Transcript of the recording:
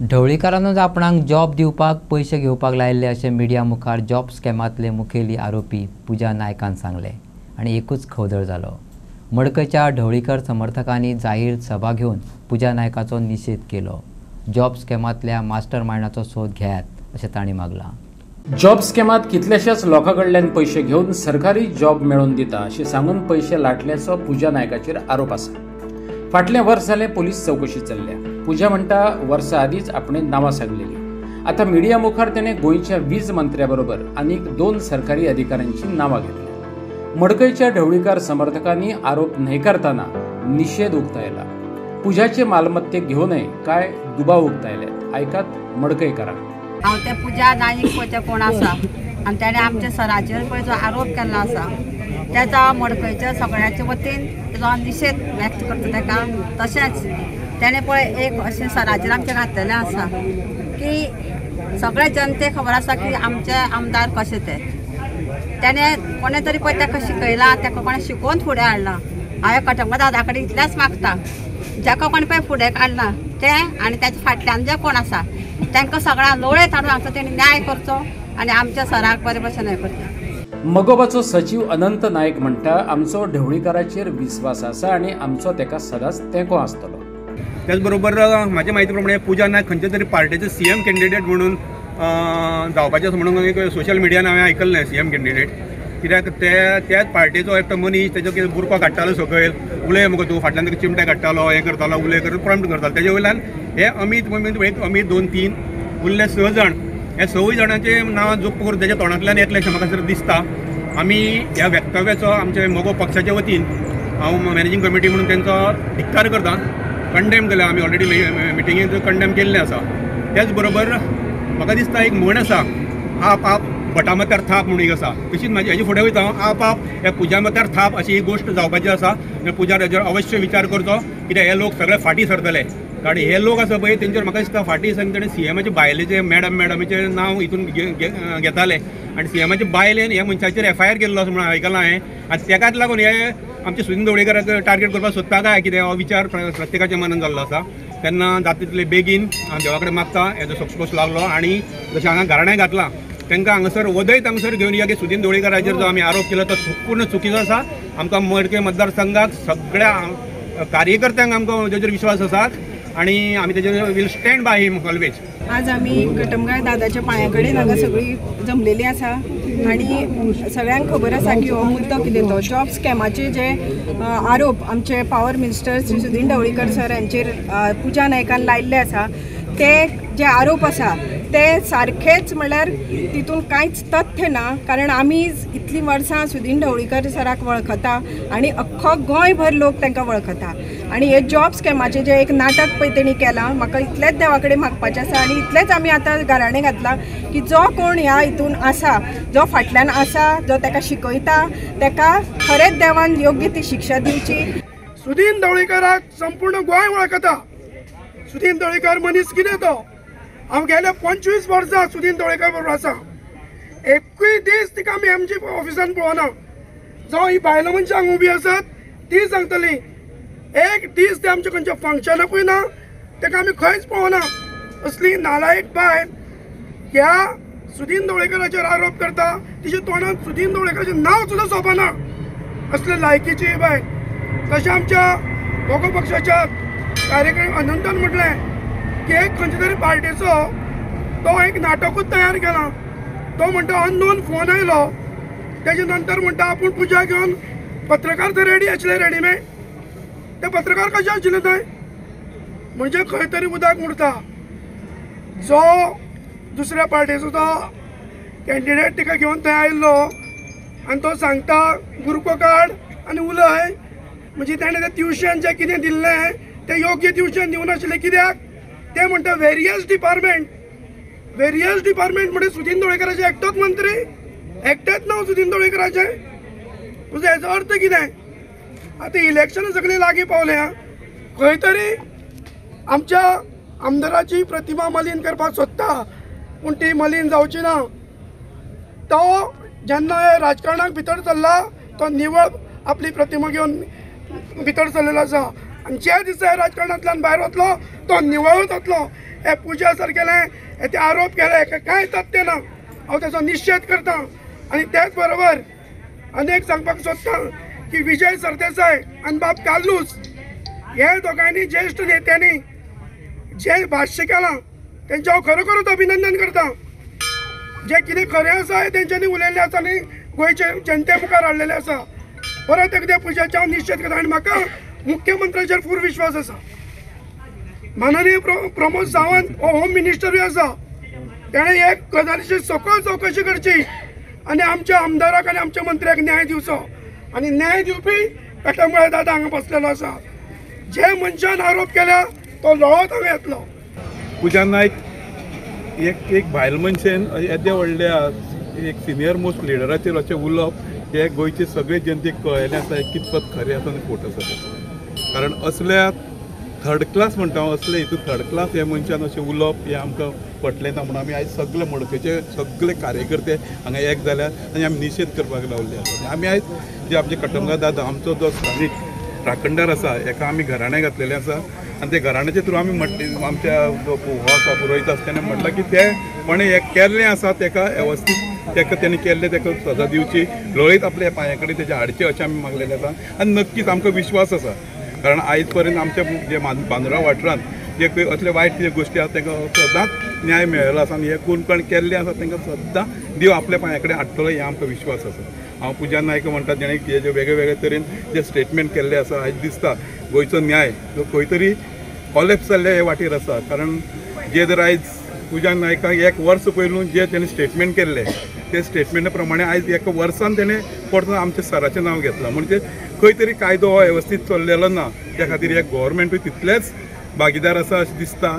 ढवळीकारांनूच आपणाक जॉब दिवपाक पैसे घेवपाक लायिल्ले अशें मिडिया मुखार जॉब स्कॅमांतले मुखेली आरोपी पुजा नायकान सांगले आनी एकूच खवदळ जालो। मडकयच्या ढवळीकर समर्थकांनी जाहीर सभा घेवन पुजा नायकाचो निशेध केलो। जॉब स्कॅमांतल्या मास्टर माइंडाचो सोद घेयात अशें तांणी मागलां। जॉब स्कॅमात कितलेशेच लोकांकडल्यान पैसे घेवन सरकारी जॉब मेळोवन दिता अशें सांगून पैसे लाटल्याचो पुजा नायकाचेर आरोप आसा। फाटलें वर्स जालें पुलीस चौकशी चल्ल्या। पुजा म्हणटा वर्सा आदींच आपणे नांवां सांगलेली। आता मिडिया मुखार तेणें गोंयच्या 20 मंत्र्याबरोबर आनीक 2 सरकारी अधिकाऱ्यांची नांवां घेतली। मडकयच्या ढवळीकार समर्थकांनी आरोप न्हयकारतना निशेध उक्तायला। पुजाचे मालमत्ते घेऊ नये काय दुबाव उक्तायले। आयकात मडकयकारांक। हांव ते पुजा नाईक पळय कोण आसा आनी तेणें आमच्या सराचेर पळय जो आरोप केल्लो आसा त्याचा मडकयच्या सगळ्याच्या वतीन तेजो निशेध व्यक्त करता ताका। तशेंच तेणें पळय एक अशें सराचेर आमच्या घातलेलें आसा की सगळे जनतेक खबर आसा की आमचे आमदार कशे ते। तेणें कोणे तरी पळय ताका शिकयला, ताका कोणें शिकोवन फुडें हाडला। हांवें कटंबा दादा कडेन इतलेंच मागता, जाका कोणी पळय फुडें काडला ते आनी ताच्या फाटल्यान जे कोण आसा तांकां सगळ्यांक लोळयत हाडून हांगचो तेणी न्याय करचो आनी आमच्या सराक बरे भशेन हें करता। मगोबाचो सचिव अनंत नायक म्हणटा आमचो ढवळीकाराचेर विश्वास आसा आनी आमचो तेका सदांच तेंको आसतलो। त्याच बरोबर म्हाज्या म्हायती प्रमाणे पुजा नायक खंयच्या तरी पार्टीचो सीएम कॅन्डिडेट म्हणून जावपाचें म्हणून एक सोशल मिडियान हांवें आयकल्लें सीएम कॅन्डिडेट। कित्याक त्याच पार्टीचो एकटो मनीस तेजो कितें बुरको काडटालो सकयल, उलय मुगो तूं फाटल्यान ताका चिमटे काडटालो, हें करतालो, उलय करता प्रॉम्प्ट करतालो। तेजे वयल्यान हे अमीत 2-3 उरले 6 जाण, हे 6 जाणांचे नांव जप्प करून तेच्या तोंडांतल्यान येतलें अशें म्हाका दिसता। आमी ह्या वक्तव्याचो आमचे मोगो पक्षाच्या वतीन हांव मॅनेजिंग कमिटी म्हणून तेंचो धिक्कार करता, कंडेम केला। आमी ऑलरेडी मिटिंगेंत कंडेम केल्लें आसा। त्याच बरोबर म्हाका दिसता एक म्हण आसा, आप आप भटामत्यार थाप म्हणून एक आसा, तशीच म्हाजी हेजे फुडें वयता आप आप ह्या पुजामत्यार थाप अशी ही गोश्ट जावपाची आसा। पुजार हेजेर अवश्य विचार करचो, कित्याक हे लोक सगळे फाटी सरतले। कारण हे लोक आसा पळय तेंचेर म्हाका दिसता फाटी सांग तेणें सीएमाचे बायलेचे मॅडमीचे नांव हितून घेताले आनी सीएमाचे बायलेन ह्या मनशाचेर FIR केल्लो असो म्हणून आयकलां हांवें। आनी तेकाच लागून हे आमचे सुनील ढवळीकाराक टार्गेट करपाक सोदता काय कितें हो विचार प्रत्येकाच्या मनान जाल्लो आसा। तेन्ना जाता तितले बेगीन हांव देवा कडेन मागता हेजो सक्सेस लागलो आनी जशें हांगा घराणें घातलां तांकां हांगासर वदयत हांगासर घेवन या की सुनील ढवळीकाराचेर जो आमी आरोप केलो तो पूर्ण चुकीचो आसा। आमकां मडकय मतदारसंघाक सगळ्या कार्यकर्त्यांक आमकां तेजेर विश्वास आसा आणि आम्ही त्याच्यावर will stand by him always. आज आम्ही कटमगाळ दादाच्या पांया कडेन हांगा सगळी जमलेली आसा आणि सगळ्यांक खबर आसा की हो मुद्दो कितें तो जॉब स्कॅमाचे जे आरोप आमचे power minister Shri Sunil Dhavalikar sir हांचेर पुजा नायकान लायिल्ले आसा ते जे आरोप आसा ते सारखेच म्हणल्यार तितून कांयच तथ्य ना। कारण आमी इतलीं वर्सां सुनील ढवळीकर सराक वळखता आणि अख्खो गोंयभर लोक तांकां वळखता आणि हे जॉब स्कॅमाचे जे एक नाटक पळय तेणी केलां म्हाका इतलेंच देवा कडेन मागपाचें आसा आनी इतलेंच आमी आतां घराणें घातलां की जो कोण ह्या हितून आसा, जो फाटल्यान आसा, जो ताका शिकयता ताका खरेंच देवान योग्य ती शिक्षा दिवची। सुनील ढवळीकाराक संपूर्ण गोंय वळखता। सुनील ढवळीकर मनीस कितें तो, हांव गेल्या 25 वर्सां सुनील ढवळीकर बरोबर आसा। एकूय दीस तिका आमी MG ऑफिसान पळोवना। जावं ही बायलां मनशां हांगा उबी आसात ती सांगतली एक दीस ते आमच्या खंयच्या फंक्शनाकूय ना, ताका आमी खंयच पळोवना। असली नालायक बायल ह्या सुनील ढवळीकराचेर आरोप करता, तिच्या तोंडात सुनील ढवळीकराचें नांव सुद्दां सोंपना। असले लायकीची बायल। तशें आमच्या दोगो पक्षाच्या कार्यकर्त्यांक अनंतान म्हटलें की एक खंयच्या तरी पार्टीचो तो एक नाटकूच तयार केला। तो म्हणटा अननोन फोन आयलो, तेजे नंतर म्हणटा आपूण पुजा घेवन पत्रकार थंय रेडी आशिल्ले रेडीमेड। ते पत्रकार कशे आशिल्ले थंय, म्हणजे खंय तरी उदक उरता। जो दुसऱ्या पार्टीचो तो कॅन्डिडेट तिका घेवन थंय आयिल्लो आनी तो सांगता बुरको काड आनी उलय, म्हणजे ताणें तें ट्युशन जें कितें दिल्लें तें योग्य ट्युशन दिवं नाशिल्लें। कित्याक ते म्हणटा वेरियस डिपार्टमेंट म्हणजे सुनील ढवळीकराचे एकटोच मंत्री, एकटेच नांव सुनील ढवळीकराचे। तुजो हेजो अर्थ कितें? आतां इलेक्शनां सगळीं लागीं पावल्या, खंय तरी आमच्या आमदाराची प्रतिमा मलीन करपाक सोदता पूण ती मलीन जावची ना। तो जेन्ना राजकारणाक भितर सरला तो निवळ आपली प्रतिमा घेवन भितर सरलेलो आसा आनी ज्या दिसा राजकारणांतल्यान भायर वतलो तो निवळूच वतलो। हे पुजा सारकेले ते आरोप केले कांय तथ्य ना हांव ताचो निशेध करता आनी त्याच बरोबर अनेक सांगपाक सोदता की विजय सरदेसाय आनी बाब काल्लूस हे दोगांनी ज्येष्ठ नेत्यांनी जे भाश्य केलां तेंचे हांव खरोखरच अभिनंदन करता. जे कितें खरें आसा हें तेंच्यांनी उलयल्लें आसा आनी गोंयचे जनते मुखार हाडलेलें आसा. परत एकदा पुजाचे हांव निश्चित करता आनी म्हाका मुख्यमंत्र्याचेर पूर्ण विश्वास आसा. माननीय प्रमोद सावंत हो होम मिनिस्टरूय आसा ताणें एक गजालीची सखोल चवकशी करची आनी आमच्या आमदाराक आनी आमच्या मंत्र्याक न्याय दिवचो आनी न्याय दिवपी पेटमगळे दादा हांगा बसलेलो आसा. जे मनशान आरोप केल्या तो लोळत हांगा येतलो. पुजा नायक एक भायल मनशेन येद्या व्हडल्या एक सिनियर मोस्ट लिडराचेर अशें उलोवप हे गोंयचे सगळे जनतेक कळयलें आसा हे कितपत खरें आसा आनी खोट आसा. कारण असल्या थर्ड क्लास म्हणटा हांव असले हितून थर्ड क्लास हे मनशान अशें उलोवप हे आमकां पटलें ना म्हणून आमी आयज सगळे मडकयचे सगळे कार्यकर्ते हांगा एक जाल्यात आनी आमी निशेध करपाक लावले आसा. आमी आयज जे आमचे कटमगार दादा आमचो जो स्थानीक राखणदार आसा हेका आमी घराणे घातलेलें आसा आनी ते घराण्याचे थ्रू आमी आमच्या जो हो आसा पुरोहित आसा तेणें म्हटलां की ते कोणें हें केल्लें आसा तेका वेवस्थीत तेका तेणें केल्लें तेका सजा दिवची लळीत आपल्या पांया कडेन तेजें हाडचें अशें आमी मागलेलें आसा. आनी नक्कीच आमकां विश्वास आसा कारण आयज पर्यंत आमच्या जे बांद्रा वाठारांत जे असले वायट जे गोश्टी आसा तांकां सदांच न्याय मेळयलो आसा आनी हे कोण केल्लें आसा तांकां सद्दां देव आपल्या पांया कडेन हाडटलो हे आमकां विश्वास आसा. हांव पुजा नायक म्हणटा जेणे जे वेगळे वेगळे तरेन जे स्टेटमेंट केल्ले आसा आयज दिसता गोंयचो न्याय जो खंय तरी कॉलेप्स जाल्ले हे वाटेर आसा. कारण जे जर आयज पुजा नायकाक एक वर्स पयलू जे तेणें स्टेटमेंट केल्ले ते स्टेटमेंटा प्रमाणे आयज एका वर्सान तेणें परत आमच्या सराचें नांव घेतलां. म्हणजे खंय तरी कायदो हो वेवस्थीत चल्लेलो ना त्या खातीर हे गोव्हर्मेंटूय तितलेच भागीदार आसा अशें दिसता.